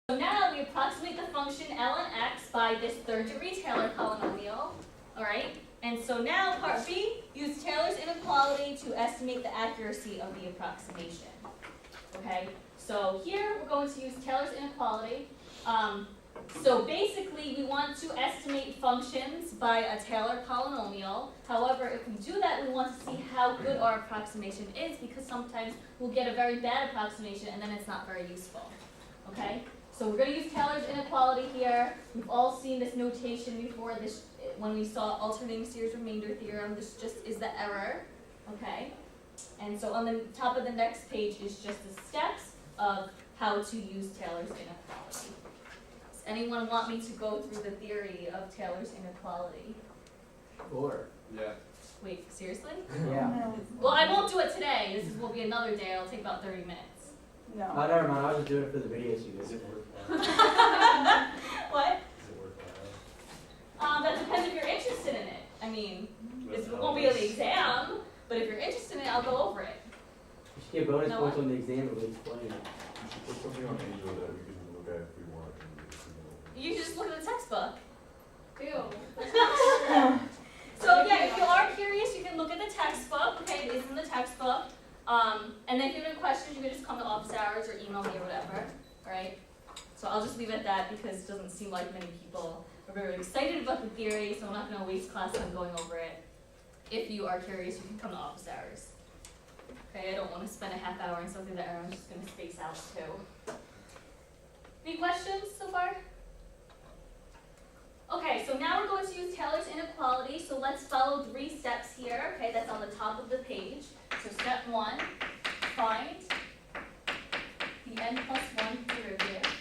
So now we approximate the function ln x by this third-degree Taylor polynomial, all right? And so now part B, use Taylor's inequality to estimate the accuracy of the approximation, okay? So here we're going to use Taylor's inequality. So basically we want to estimate functions by a Taylor polynomial. However, if we do that, we want to see how good our approximation is, because sometimes we'll get a very bad approximation and then it's not very useful, okay? So we're going to use Taylor's inequality here. We've all seen this notation before. This, when we saw alternating series remainder theorem, this just is the error, okay? And so on the top of the next page is just the steps of how to use Taylor's inequality. Does anyone want me to go through the theory of Taylor's inequality? Sure. Yeah. Wait, seriously? Yeah. Well, I won't do it today. This will be another day. It'll take about 30 minutes. No. Oh, never mind. I was just doing it for the video so you guys. Is it worthwhile? What? Is it worthwhile? That depends if you're interested in it. I mean, That's this how won't it be on is. the exam, but if you're interested in it, I'll go over it. You should get bonus No, points what? on the exam if we explain it. You should put something on Angel that we can look at if we want. And if we don't. You should just look at the textbook. Ew. So yeah, if you are curious, you can look at the textbook. Okay, it is in the textbook. And then if you have any questions, you can just come to office hours or email me or whatever. All right. So I'll just leave it at that because it doesn't seem like many people are very excited about the theory. So I'm not going to waste class time going over it. If you are curious, you can come to office hours. Okay, I don't want to spend a half hour on something that everyone's just going to space out too. Any questions so far? Okay, so now we're going to use Taylor's inequality. So let's follow 3 steps here. Okay, that's on the top of the page. So step 1, find the n plus 1 derivative.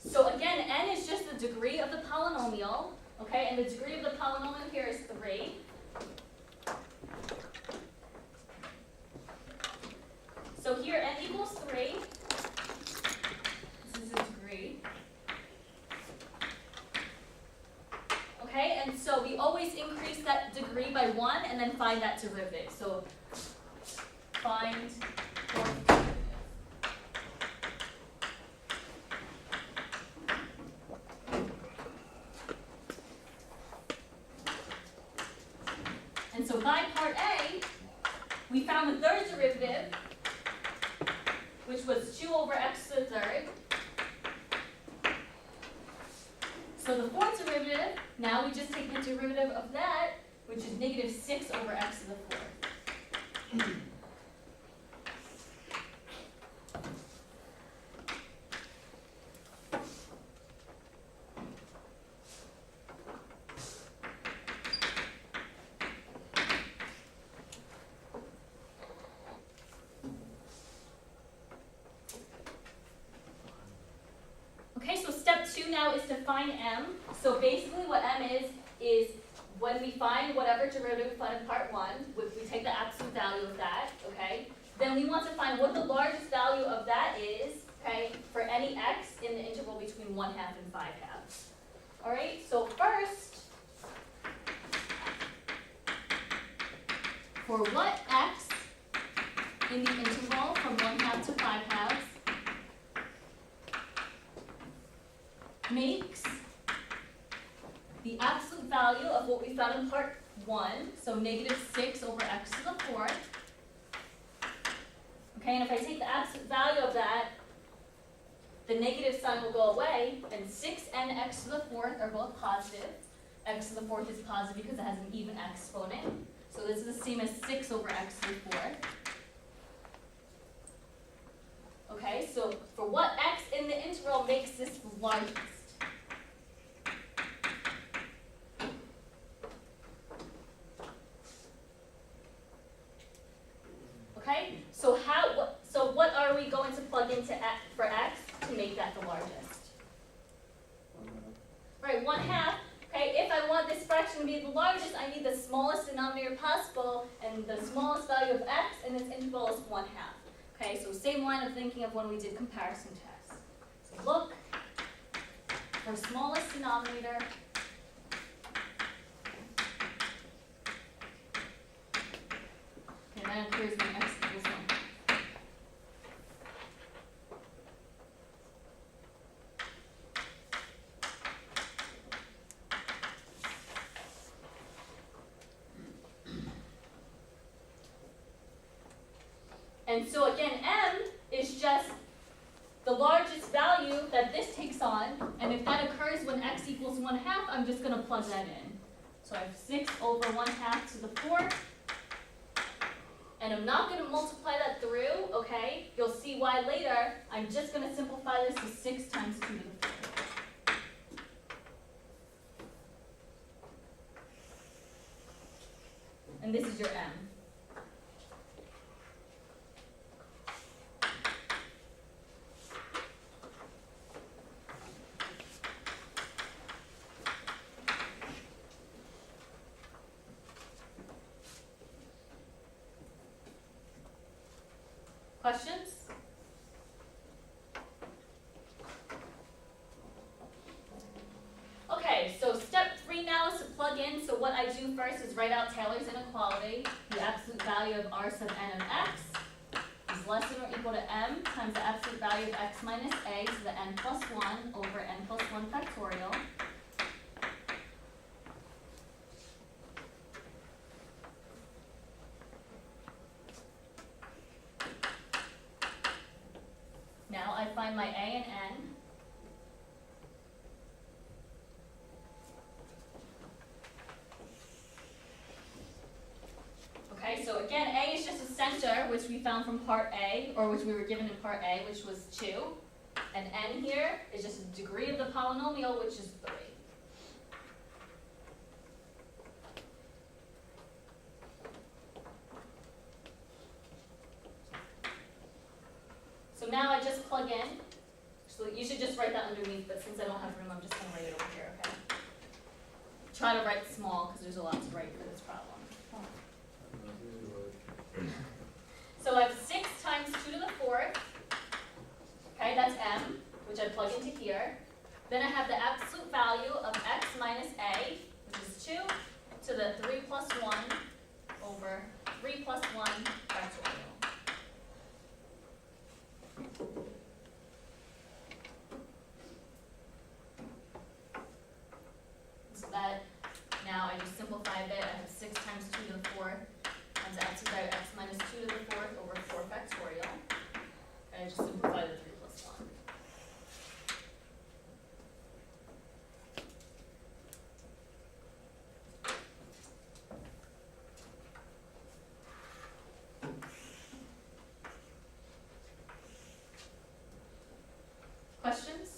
So again, n is just the degree of the polynomial, okay? And the degree of the polynomial here is 3. So here n equals 3. This is a degree. Okay, and so we always increase that degree by 1 and then find that derivative. So find fourth derivative. And so by part A, we found the third derivative, which was 2 over x to the third. So the fourth derivative, now we just take the derivative of that, which is negative 6 over x to the fourth. Okay, so step 2 now is to find m. So basically what m is when we find whatever derivative we found in part 1, we take the absolute value of that, okay? Then we want to find what the largest value of that is, okay, for any x in the interval between 1/2 and 5/2. All right, so first, for what x in the interval from 1/2 to 5/2 makes the absolute value of what we found in part 1, so negative 6 over x to the 4th. Okay, and if I take the absolute value of that, the negative sign will go away, and 6 and x to the 4th are both positive. X to the 4th is positive because it has an even exponent. So this is the same as 6 over x to the 4th. Okay, so for what x in the interval makes this largest? Okay, so what are we going to plug into for x to make that the largest? Right, 1/2. Okay, if I want this fraction to be the largest, I need the smallest denominator possible, and the smallest value of x in this interval is 1/2. Okay, so same line of thinking of when we did comparison tests. So look for smallest denominator and occurs when x equals 1. And so again, m is just the largest value that this takes on, and if that occurs when x equals 1/2, I'm just going to plug that in. So I have 6 over 1/2 to the 4th, and I'm not going to multiply that through, okay? You'll see why later. I'm just going to simplify this to 6 times 2 to the 4th. And this is your m. Questions? Okay, so step 3 now is to plug in. So what I do first is write out Taylor's inequality. The absolute value of r sub n of x is less than or equal to m times the absolute value of x minus a to the n plus 1 over n plus 1 factorial. Now I find my a and n. Okay, so again, a is just a center, which we found from part A, or which we were given in part A, which was 2. And n here is just a degree of the polynomial, which is 3. So now I just plug in. So you should just write that underneath, but since I don't have room, I'm just going to write it over here, okay? Try to write small, because there's a lot to write for this problem. So I have 6 times 2 to the 4th. Okay, that's m, which I plug into here. Then I have the absolute value of x minus a, which is 2, to the 3 plus 1 over 3 plus 1 factorial. So that, now I just simplify a bit. I have 6 times 2 to the 4th times the absolute value of x minus 2 to the 4th over 4 factorial. And I just simplify the 3 plus 1. Questions?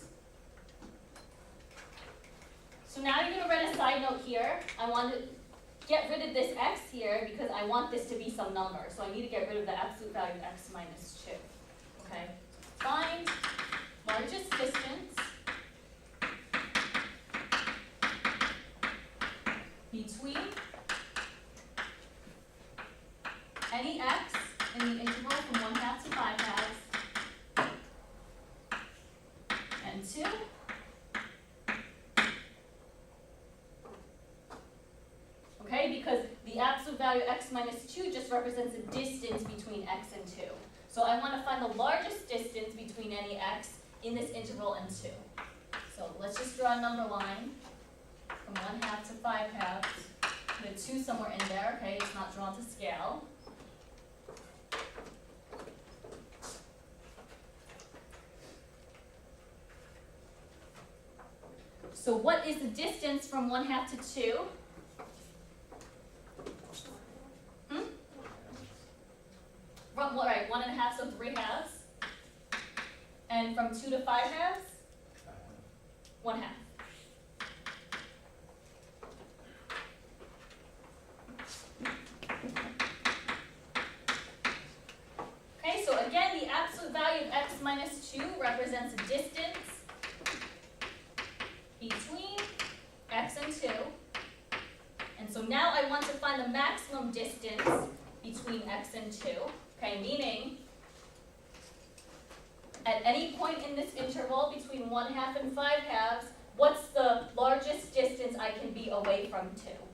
So now you're going to write a side note here. I want to get rid of this x here because I want this to be some number. So I need to get rid of the absolute value of x minus 2. Okay? Find largest distance between any x in the interval from 1/2 to 5/2 and 2. Okay, because the absolute value of x minus 2 just represents the distance between x and 2. So I want to find the largest distance between any x in this interval and 2. So let's just draw a number line from 1/2 to 5/2. Put a 2 somewhere in there, okay? It's not drawn to scale. So what is the distance from 1/2 to 2? From what, right, 1.5, so 3/2. And from 2 to 5/2? 1/2. Okay, so again, the absolute value of x minus 2 represents a distance between x and 2. And so now I want to find the maximum distance between x and 2. Okay, meaning at any point in this interval between 1/2 and 5/2, what's the largest distance I can be away from 2?